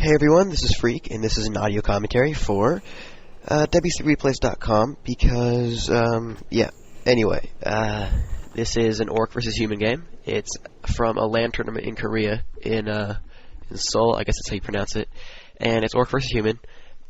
Hey everyone, this is Phreak, and this is an audio commentary for WCReplays.com because, anyway, this is an orc versus human game. It's from a LAN tournament in Korea, in Seoul, I guess that's how you pronounce it, and it's orc versus human,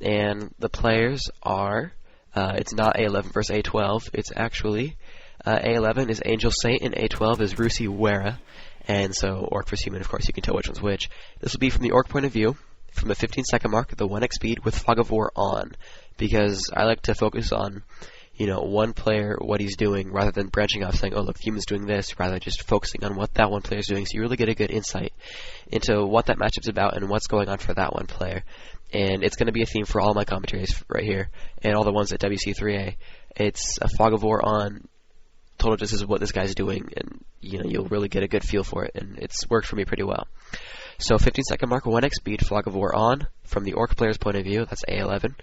and the players are, it's not A11 versus A12, it's actually, A11 is Angel Saint, and A12 is Rusi.Werra, and so orc versus human, of course, you can tell which one's which. This will be from the orc point of view, from the 15-second mark, the 1x speed with Fog of War on, because I like to focus on, one player, what he's doing, rather than branching off saying, oh, look, the human's doing this, rather just focusing on what that one player's doing, so you really get a good insight into what that matchup's about and what's going on for that one player. And it's going to be a theme for all my commentaries right here, and all the ones at WC3A. It's a Fog of War on, total this is what this guy's doing, and you'll really get a good feel for it, and it's worked for me pretty well. So 15-second mark, 1x speed, Fog of War on, from the orc player's point of view, that's A11,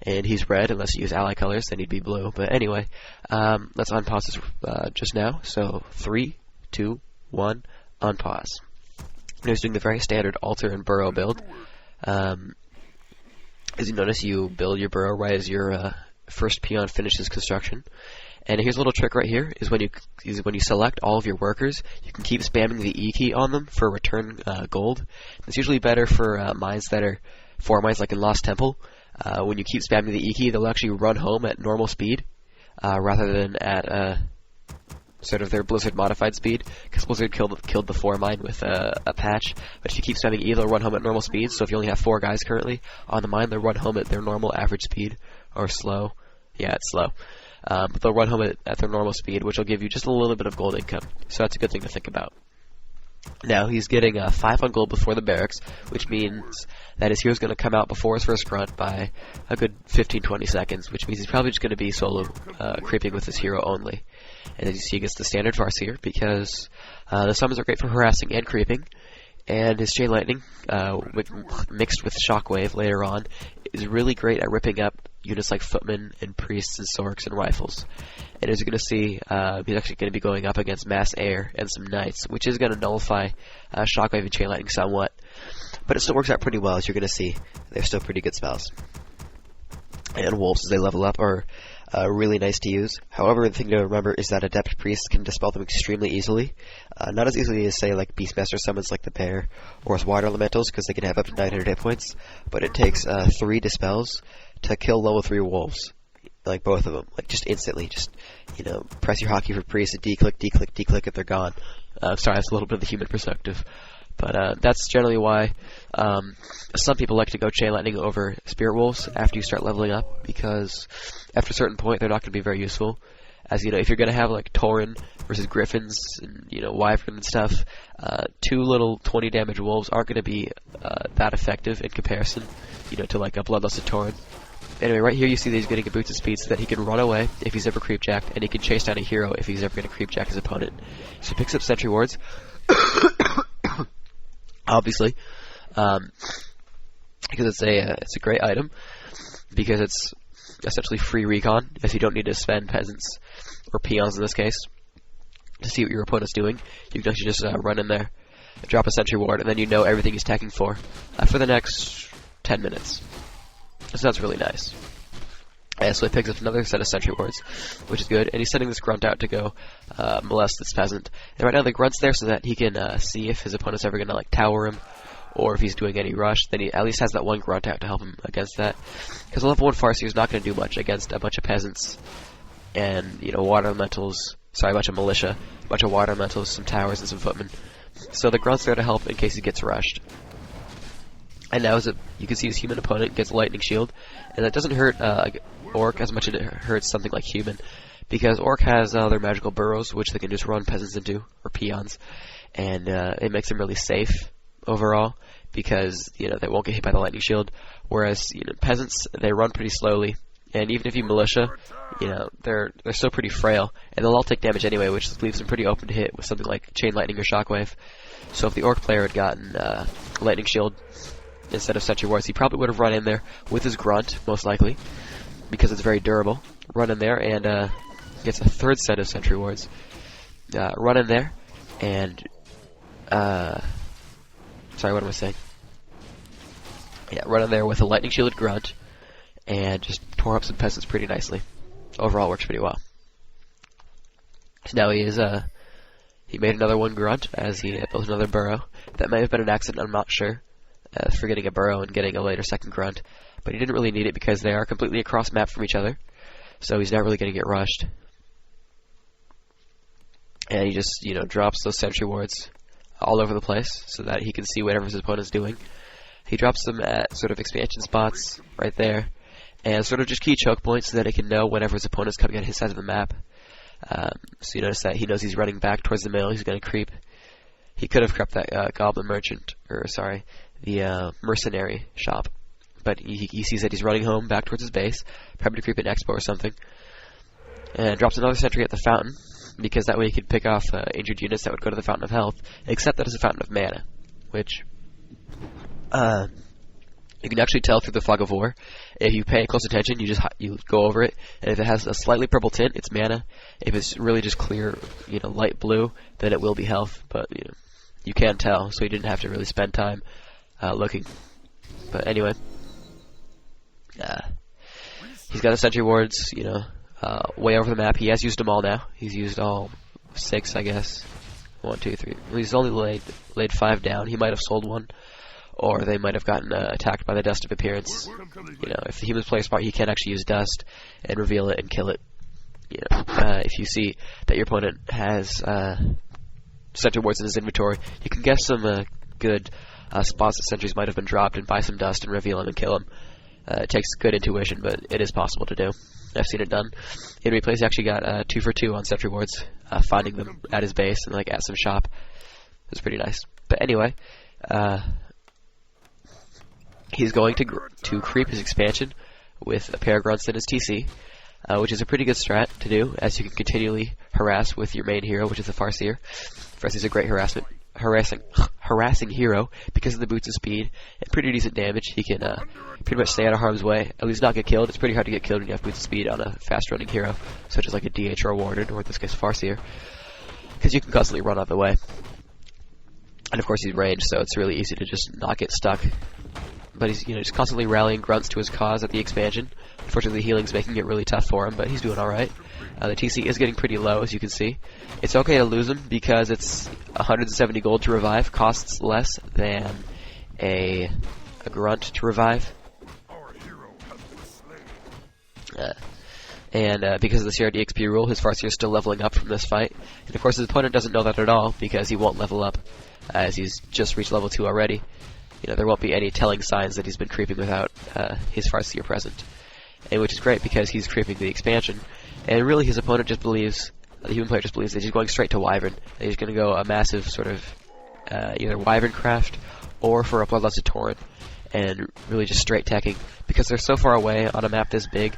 and he's red, unless you use ally colors, then he'd be blue, but anyway, let's unpause this just now, so 3, 2, 1, unpause. Now he's doing the very standard altar and burrow build. As you notice, you build your burrow right as your first peon finishes construction. And here's a little trick right here, is when you select all of your workers, you can keep spamming the E key on them for return gold. It's usually better for mines that are 4 mines like in Lost Temple. When you keep spamming the E key, they'll actually run home at normal speed, rather than at sort of their Blizzard modified speed, because Blizzard killed the 4 mine with a patch. But if you keep spamming E, they'll run home at normal speed, so if you only have 4 guys currently on the mine, they'll run home at their normal average speed, or slow. Yeah, it's slow. But they'll run home at their normal speed, which will give you just a little bit of gold income. So that's a good thing to think about. Now, he's getting 5 on gold before the barracks, which means that his hero's going to come out before his first grunt by a good 15-20 seconds, which means he's probably just going to be solo creeping with his hero only. And as you see, he gets the standard Farseer, because the summons are great for harassing and creeping, and his Chain Lightning, mixed with Shockwave later on, is really great at ripping up units like Footmen and Priests and Sorks and Rifles. And as you're going to see, he's actually going to be going up against Mass Air and some Knights, which is going to nullify Shockwave and Chain Lightning somewhat. But it still works out pretty well, as you're going to see. They're still pretty good spells. And Wolves, as they level up, are really nice to use. However, the thing to remember is that Adept Priests can dispel them extremely easily. Not as easily as, say, like Beastmaster summons like the Bear, or as Water Elementals, because they can have up to 900 hit points. But it takes 3 dispels to kill level 3 Wolves. Like both of them. Like just instantly. Just, press your hotkey for Priests and D-click, D-click, D-click if they're gone. Sorry, that's a little bit of the human perspective. But that's generally why some people like to go Chain Lightning over Spirit Wolves after you start leveling up, because after a certain point they're not going to be very useful. As if you're going to have like Tauren versus Griffins and Wyvern and stuff, 2 little 20 damage Wolves aren't going to be that effective in comparison, to like a Bloodlusted Tauren. Anyway, right here you see that he's getting a boost of speed so that he can run away if he's ever creepjacked, and he can chase down a hero if he's ever going to creepjack his opponent. So he picks up Sentry Wards. Obviously, because it's a great item, because it's essentially free recon, as you don't need to spend peasants, or peons in this case, to see what your opponent's doing. You can actually just run in there, drop a Sentry Ward, and then everything he's attacking for the next 10 minutes. So that's really nice. And so he picks up another set of Sentry Wards, which is good, and he's sending this Grunt out to go molest this peasant. And right now the Grunt's there so that he can see if his opponent's ever going to tower him, or if he's doing any rush, then he at least has that one Grunt out to help him against that. Because a level 1 Farseer is not going to do much against a bunch of peasants, and, Water Elementals, sorry, a bunch of militia, a bunch of Water Elementals, some towers, and some footmen. So the Grunt's there to help in case he gets rushed. And now you can see his human opponent gets Lightning Shield, and that doesn't hurt Orc as much as it hurts something like human, because Orc has their magical burrows, which they can just run peasants into, or peons, and it makes them really safe overall, because they won't get hit by the Lightning Shield, whereas peasants, they run pretty slowly, and even if you militia, they're still pretty frail, and they'll all take damage anyway, which leaves them pretty open to hit with something like Chain Lightning or Shockwave. So if the Orc player had gotten Lightning Shield instead of Sentry Wards, he probably would have run in there with his Grunt, most likely, because it's very durable. Run in there and gets a 3rd set of Sentry Wards. Run in there and sorry, what am I saying? Yeah, run in there with a lightning shielded grunt, and just tore up some peasants pretty nicely. Overall, works pretty well. So now he made another one grunt as he built another burrow. That may have been an accident, I'm not sure, for getting a burrow and getting a later second grunt. But he didn't really need it because they are completely across map from each other. So he's not really going to get rushed. And he just, drops those sentry wards all over the place so that he can see whatever his opponent's doing. He drops them at sort of expansion spots right there, and sort of just key choke points so that he can know whenever his opponent's coming at his side of the map. So you notice that he knows he's running back towards the middle. He's going to creep. He could have crept that goblin merchant, the mercenary shop. But he sees that he's running home back towards his base, probably to creep an expo or something. And drops another sentry at the fountain, because that way he could pick off injured units that would go to the Fountain of Health, except that it's a Fountain of Mana, which you can actually tell through the Fog of War. If you pay close attention, you go over it, and if it has a slightly purple tint, it's mana. If it's really just clear, light blue, then it will be health. But you can tell, so you didn't have to really spend time looking. But anyway, he's got the sentry wards, way over the map. He has used them all now. He's used all 6, I guess. 1, 2, 3. Well, he's only laid 5 down. He might have sold one, or they might have gotten attacked by the Dust of Appearance. If the humans play smart, he can actually use Dust and reveal it and kill it. If you see that your opponent has sentry wards in his inventory, you can guess some good spots that sentries might have been dropped and buy some Dust and reveal him and kill him. It takes good intuition, but it is possible to do. I've seen it done. In replays, he actually got 2 for 2 on sentry wards, finding them at his base and at some shop. It was pretty nice. But anyway, he's going to creep his expansion with a pair of grunts in his TC, which is a pretty good strat to do, as you can continually harass with your main hero, which is the Farseer. Farseer's a great harassing hero because of the boots of speed and pretty decent damage. He can pretty much stay out of harm's way, at least not get killed. It's pretty hard to get killed when you have boots of speed on a fast-running hero, such as a DH or a Warden, or in this case Farseer, because you can constantly run out the way. And of course he's ranged, so it's really easy to just not get stuck. But he's just constantly rallying grunts to his cause at the expansion. Unfortunately, the healing's making it really tough for him, but he's doing alright. The TC is getting pretty low, as you can see. It's okay to lose him because it's 170 gold to revive, costs less than a grunt to revive. Because of the CRD XP rule, his Farseer is still leveling up from this fight. And of course his opponent doesn't know that at all, because he won't level up, as he's just reached level 2 already. There won't be any telling signs that he's been creeping without his Farseer present. And which is great, because he's creeping the expansion. And really his opponent just believes, the human player just believes that he's going straight to Wyvern. That he's going to go a massive sort of either Wyvern craft or for a Bloodlust Tauren, and really just straight teching, because they're so far away on a map this big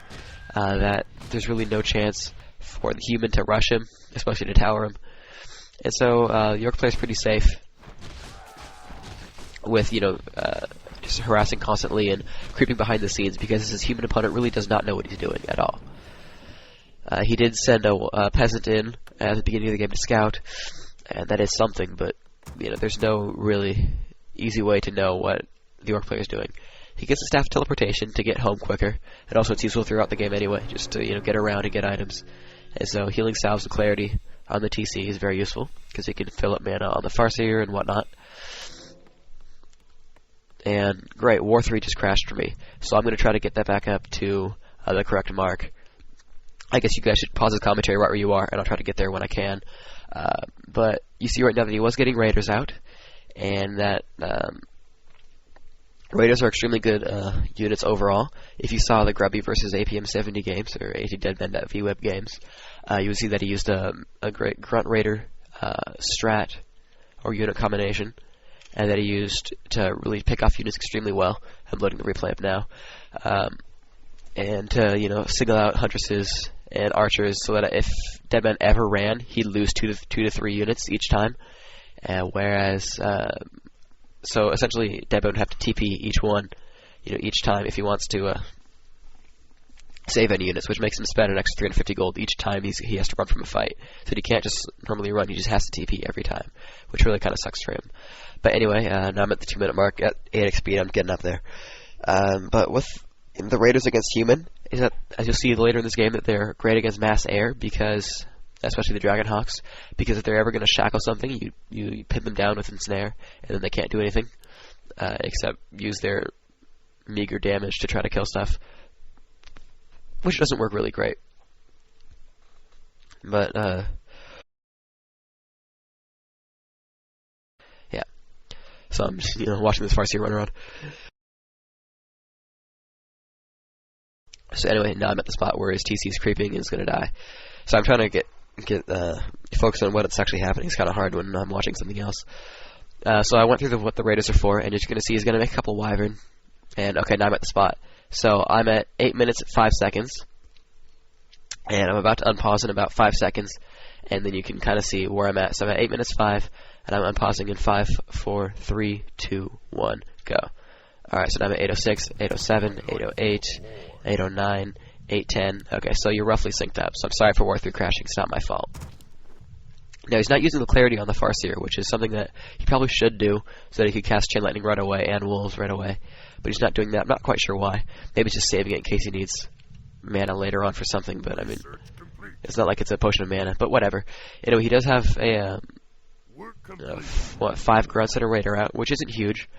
that there's really no chance for the human to rush him, especially to tower him. And so the York player is pretty safe with just harassing constantly and creeping behind the scenes, because his human opponent really does not know what he's doing at all. He did send a peasant in at the beginning of the game to scout, and that is something, but there's no really easy way to know what the Orc player is doing. He gets a staff teleportation to get home quicker, and also it's useful throughout the game anyway, just to get around and get items. And so healing salves and clarity on the TC is very useful, because he can fill up mana on the Farseer and whatnot. And great, War 3 just crashed for me, so I'm going to try to get that back up to the correct mark. I guess you guys should pause the commentary right where you are, and I'll try to get there when I can. But you see right now that he was getting Raiders out, and that Raiders are extremely good units overall. If you saw the Grubby versus APM 70 games, or AT Deadman.VWeb games, you would see that he used a great Grunt Raider strat, or unit combination, and that he used to really pick off units extremely well. I'm loading the replay up now. And to, single out Huntresses and Archers, so that if Deadman ever ran, he'd lose 2 to 3 units each time. Whereas, so essentially, Deadman would have to TP each one, each time if he wants to save any units, which makes him spend an extra 350 gold each time he has to run from a fight. So he can't just normally run, he just has to TP every time, which really kind of sucks for him. But anyway, now I'm at the 2-minute mark at 8x speed, I'm getting up there. But with the Raiders against human, is that, as you'll see later in this game, that they're great against mass air, because, especially the Dragonhawks, because if they're ever going to shackle something, you pin them down with ensnare, and then they can't do anything, except use their meager damage to try to kill stuff, which doesn't work really great. But, yeah. So I'm just, watching this Farseer run around. So anyway, now I'm at the spot where his TC is creeping and is going to die. So I'm trying to get focused on what's actually happening. It's kind of hard when I'm watching something else. So I went through what the Raiders are for, and you're going to see he's going to make a couple Wyvern. And, okay, now I'm at the spot. So I'm at 8 minutes 5 seconds. And I'm about to unpause in about 5 seconds. And then you can kind of see where I'm at. So I'm at 8 minutes 5, and I'm unpausing in 5, 4, 3, 2, 1, go. Alright, so now I'm at 806, 807, 808, 809, 810. Okay, so you're roughly synced up. So I'm sorry for War 3 crashing. It's not my fault. Now, he's not using the clarity on the Farseer, which is something that he probably should do so that he could cast Chain Lightning right away and Wolves right away. But he's not doing that. I'm not quite sure why. Maybe he's just saving it in case he needs mana later on for something, but I mean, it's not like it's a potion of mana, but whatever. Anyway, he does have a, 5 grunts and a raider out, which isn't huge,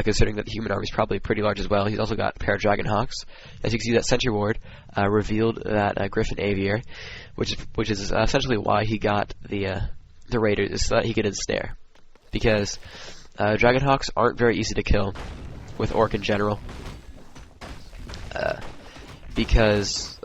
considering that the human army is probably pretty large as well. He's also got a pair of Dragonhawks. As you can see, that Sentry Ward revealed that Griffin Aviator, which is essentially why he got the raiders, is so that he could ensnare. Because Dragonhawks aren't very easy to kill with Orc in general. Because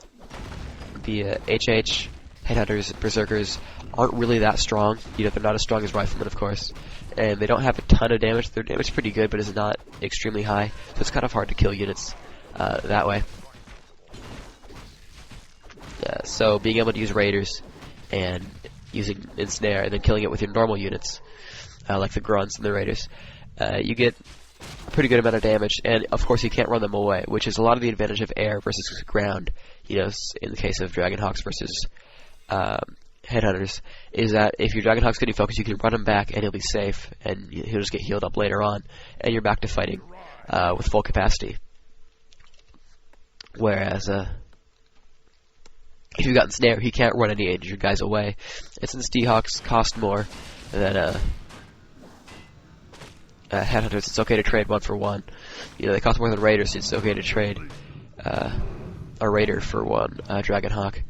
the HH, Headhunters, Berserkers aren't really that strong. They're not as strong as Riflemen, of course. And they don't have a ton of damage. Their damage is pretty good, but it's not extremely high. So it's kind of hard to kill units that way. So being able to use Raiders and using Ensnare and then killing it with your normal units, like the Grunts and the Raiders, you get a pretty good amount of damage, and of course you can't run them away, which is a lot of the advantage of air versus ground, in the case of Dragonhawks versus Headhunters, is that if your Dragonhawk's getting focused, you can run him back and he'll be safe, and he'll just get healed up later on, and you're back to fighting with full capacity. Whereas, if you've got Ensnare, he can't run any injured guys away, and since D-Hawks cost more than Headhunters, it's okay to trade 1 for 1. They cost more than Raiders, so it's okay to trade a Raider for 1 Dragonhawk.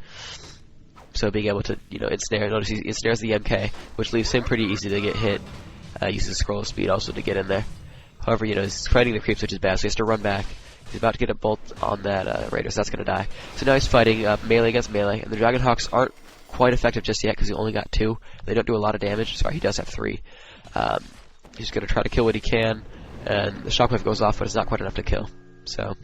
So being able to, ensnare, notice he ensnares the MK, which leaves him pretty easy to get hit. Uses Scroll of Speed also to get in there. However, he's fighting the creeps, which is bad, so he has to run back. He's about to get a bolt on that Raider, so that's going to die. So now he's fighting melee against melee, and the Dragonhawks aren't quite effective just yet because he only got 2. They don't do a lot of damage. Sorry, he does have 3. He's going to try to kill what he can, and the Shockwave goes off, but it's not quite enough to kill. So,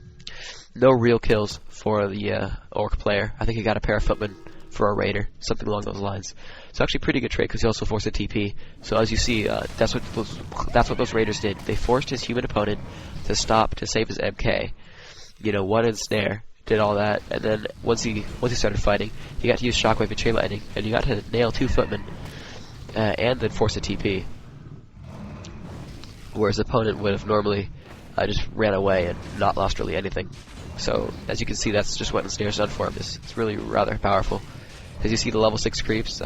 no real kills for the Orc player. I think he got a pair of Footmen for a Raider, something along those lines. So actually pretty good trade because he also forced a TP. So as you see, that's what those Raiders did. They forced his human opponent to stop to save his MK. 1 Ensnare, did all that, and then once he started fighting, he got to use Shockwave and Chain Lightning, and he got to nail 2 Footmen, and then force a TP. Whereas the opponent would have normally just ran away and not lost really anything. So, as you can see, that's just what Ensnare's done for him. It's really rather powerful. As you see, the level 6 creeps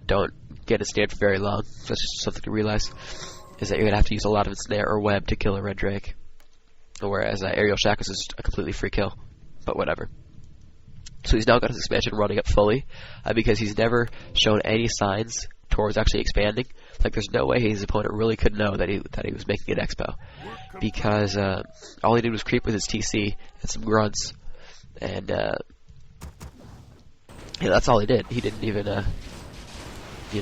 don't get ensnared for very long. So that's just something to realize, is that you're going to have to use a lot of Ensnare or Web to kill a Red Drake. Whereas Aerial Shackles is a completely free kill. But whatever. So he's now got his expansion running up fully, because he's never shown any signs towards actually expanding. Like, there's no way his opponent really could know that he was making an expo, because all he did was creep with his TC and some grunts, and that's all he did. He didn't even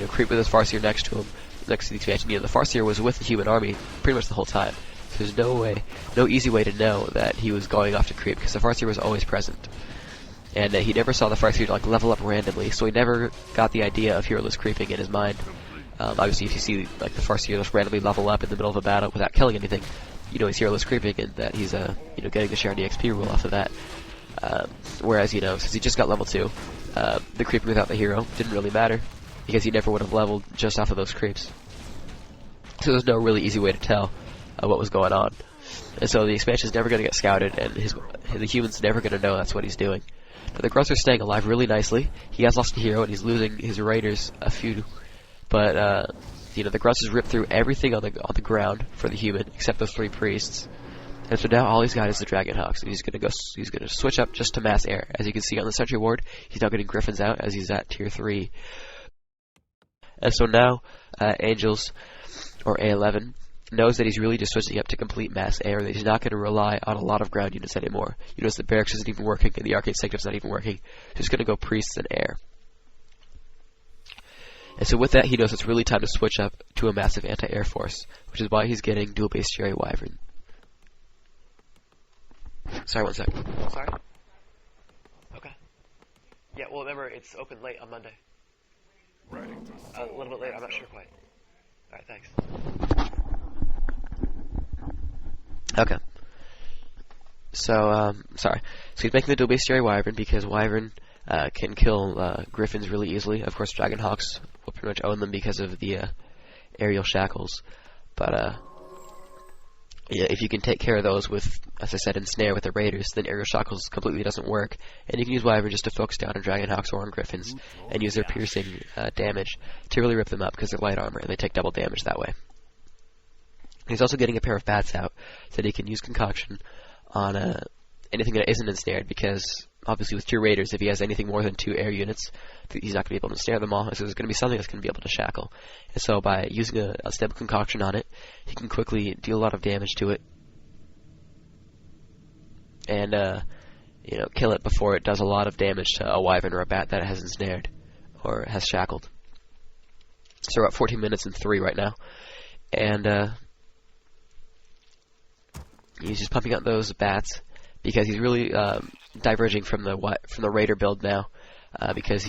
creep with his Farseer next to him, next to the expansion. The Farseer was with the human army pretty much the whole time. So there's no easy way to know that he was going off to creep, because the Farseer was always present. And he never saw the Farseer level up randomly, so he never got the idea of Heroless creeping in his mind. Obviously, if you see the Farseer just randomly level up in the middle of a battle without killing anything, he's heroless creeping and that he's getting the share on the XP rule off of that. Whereas since he just got level 2, the creeping without the hero didn't really matter because he never would have leveled just off of those creeps. So there's no really easy way to tell what was going on. And so the expansion is never going to get scouted, and the human's never going to know that's what he's doing. But the grunts are staying alive really nicely. He has lost a hero, and he's losing his raiders a few. But the grunts has ripped through everything on the ground for the human, except those 3 priests. And so now all he's got is the Dragon Hawks, and he's gonna switch up just to mass air. As you can see on the Sentry Ward, he's now getting Griffins out as he's at tier 3. And so now Angels or A11 knows that he's really just switching up to complete mass air, that he's not going to rely on a lot of ground units anymore. You notice the barracks isn't even working, and the Arcane Sanctum's not even working. He's just going to go priests and air. And so with that, he knows it's really time to switch up to a massive anti-air force, which is why he's getting dual bestiary Wyvern. Sorry, 1 sec. Sorry? Okay. Yeah, well, remember, it's open late on Monday. A little bit later, I'm not sure quite. Alright, thanks. Okay. So, sorry. So he's making the dual bestiary Wyvern because Wyvern can kill Griffins really easily. Of course, Dragon Hawks will pretty much own them because of the aerial shackles. But, yeah, if you can take care of those with, as I said, ensnare with the raiders, then aerial shackles completely doesn't work. And you can use Wyvern just to focus down on Dragon Hawks or on Griffins and use their piercing damage to really rip them up because they're light armor and they take double damage that way. He's also getting a pair of bats out so that he can use Concoction on anything that isn't ensnared, because obviously with 2 raiders, if he has anything more than 2 air units, he's not going to be able to ensnare them all, so there's going to be something that's going to be able to shackle. And so by using a stable Concoction on it, he can quickly deal a lot of damage to it and kill it before it does a lot of damage to a Wyvern or a bat that it has ensnared or has shackled. So we're at 14 minutes and 3 right now, and he's just pumping out those bats because he's really diverging from the raider build now, because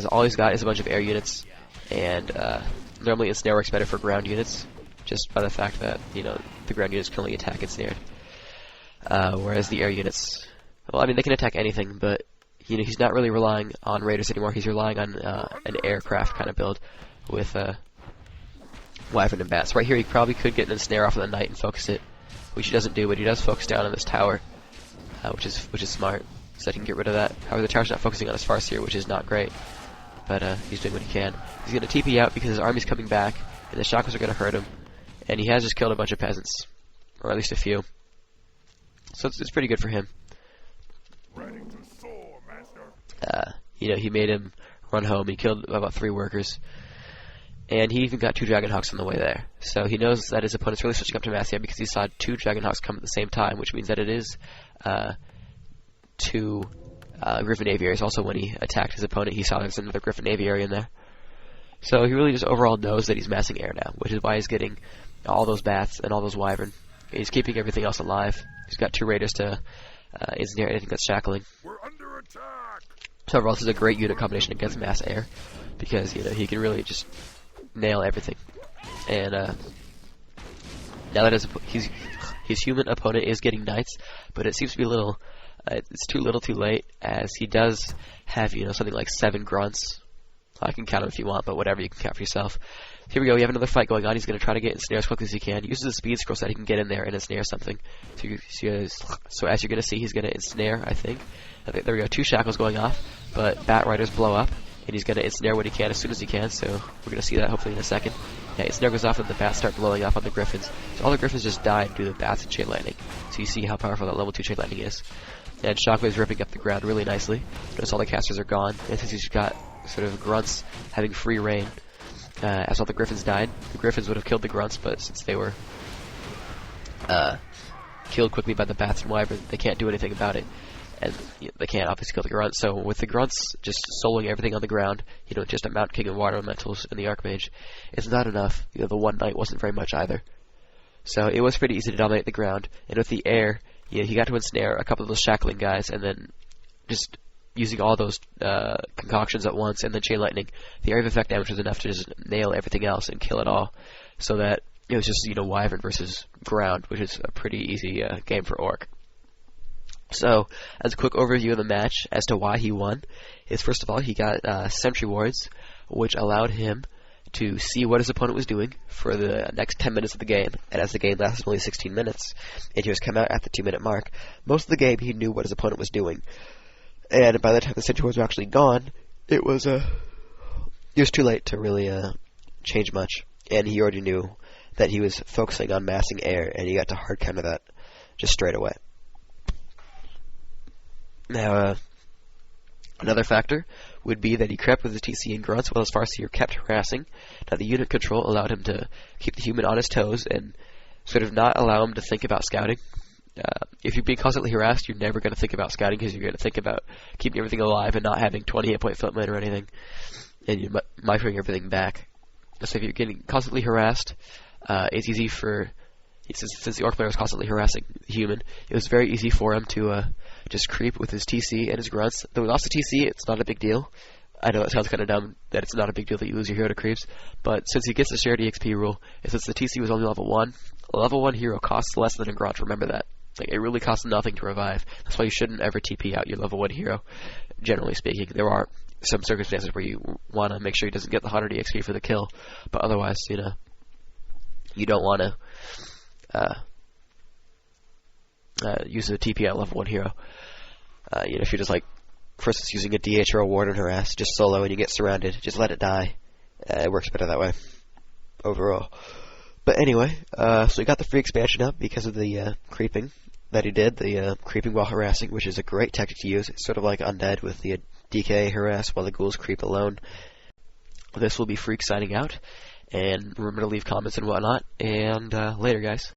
all he's got is a bunch of air units, and normally ensnare works better for ground units, just by the fact that the ground units can only attack ensnared, whereas the air units, well, I mean, they can attack anything, but he's not really relying on raiders anymore. He's relying on an aircraft kind of build with Wyvern and bats. Right here, he probably could get an ensnare off of the knight and focus it, which he doesn't do, but he does focus down on this tower, which is smart, so I can get rid of that. However, the tower's not focusing on his Farseer, which is not great, but he's doing what he can. He's going to TP out because his army's coming back, and the shackles are going to hurt him, and he has just killed a bunch of peasants, or at least a few. So it's pretty good for him. He made him run home. He killed about 3 workers. And he even got 2 Dragon Hawks on the way there. So he knows that his opponent's really switching up to mass air because he saw 2 Dragon Hawks come at the same time, which means that it is 2 Griffin Aviaries. Also, when he attacked his opponent, he saw there's another Griffin Aviary in there. So he really just overall knows that he's massing air now, which is why he's getting all those bats and all those Wyvern. He's keeping everything else alive. He's got 2 raiders to ensnare anything that's shackling. We're under attack! So overall, this is a great unit combination against mass air, because he can really just nail everything. And now that his human opponent is getting knights, but it seems to be a little, it's too little too late, as he does have something like 7 grunts. I can count them if you want, but whatever, you can count for yourself. Here we go, we have another fight going on. He's going to try to get ensnare as quickly as he can. He uses a speed scroll so that he can get in there and ensnare something. So as you're going to see, he's going to ensnare, I think. There we go, 2 shackles going off, but bat riders blow up, and he's going to ensnare what he can as soon as he can, so we're going to see that hopefully in a second. Yeah, ensnare goes off and the bats start blowing up on the griffins. So all the griffins just died due to the bats and chain lightning. So you see how powerful that level 2 chain lightning is. And Shockwave's ripping up the ground really nicely. Notice all the casters are gone, and since he's got sort of grunts having free reign, as all the griffins died, the griffins would have killed the grunts, but since they were killed quickly by the bats and wyvern, they can't do anything about it. And they can't obviously kill the grunts, so with the grunts just soloing everything on the ground, just a Mount King and Water Elementals and the Archmage, it's not enough. The one knight wasn't very much either. So it was pretty easy to dominate the ground, and with the air, he got to ensnare a couple of those shackling guys, and then just using all those concoctions at once, and then chain lightning, the area of effect damage was enough to just nail everything else and kill it all, so that it was just, Wyvern versus Ground, which is a pretty easy game for Orc. So, as a quick overview of the match as to why he won, is first of all, he got Sentry Wards, which allowed him to see what his opponent was doing for the next 10 minutes of the game. And as the game lasted only 16 minutes, and he was come out at the 2-minute mark, most of the game he knew what his opponent was doing. And by the time the Sentry Wards were actually gone, it was too late to really change much. And he already knew that he was focusing on massing air, and he got to hard counter that just straight away. Now, another factor would be that he crept with his TC and grunts while his Farseer kept harassing. Now, the unit control allowed him to keep the human on his toes and sort of not allow him to think about scouting. If you're being constantly harassed, you're never going to think about scouting because you're going to think about keeping everything alive and not having 20 hit point footmen or anything, and you're microing everything back. So if you're getting constantly harassed, it's easy for... Since the Orc player was constantly harassing the human, it was very easy for him to just creep with his TC and his grunts. Though he lost the TC, it's not a big deal. I know it sounds kind of dumb that it's not a big deal that you lose your hero to creeps, but since he gets the shared EXP rule, and since the TC was only level 1, a level 1 hero costs less than a grunt, remember that. It really costs nothing to revive. That's why you shouldn't ever TP out your level 1 hero, generally speaking. There are some circumstances where you want to make sure he doesn't get the 100 EXP for the kill, but otherwise, you don't want to use a TP out level 1 hero. If you're just for instance, using a DH or a Ward on harass, just solo and you get surrounded, just let it die. It works better that way, overall. But anyway, so he got the free expansion up because of the creeping that he did, the creeping while harassing, which is a great tactic to use. It's sort of like Undead with the DK harass while the ghouls creep alone. This will be Phreak signing out, and remember to leave comments and whatnot, and later, guys.